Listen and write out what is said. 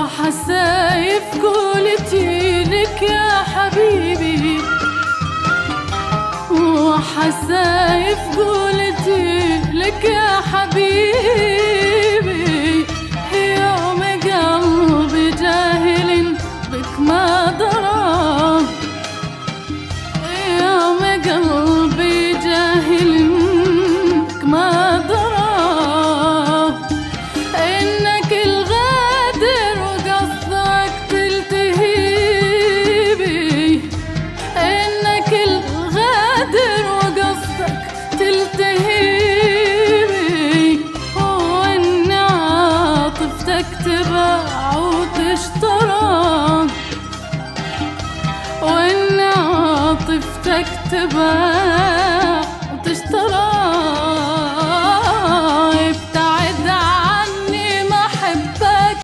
وحسايف قولتي لك يا حبيبي، وحسايف قولتي لك يا حبيبي، يوم قلبي جاهل بك ما درى، يوم قلبي جاهل بك ما درى، إنك الغادر وقصدك تلتهيبي، إنك الغادر وقصدك تلتهيبي، وإن عاطفتك تباع وتشترى، وإن عاطفتك تباع وتشترى.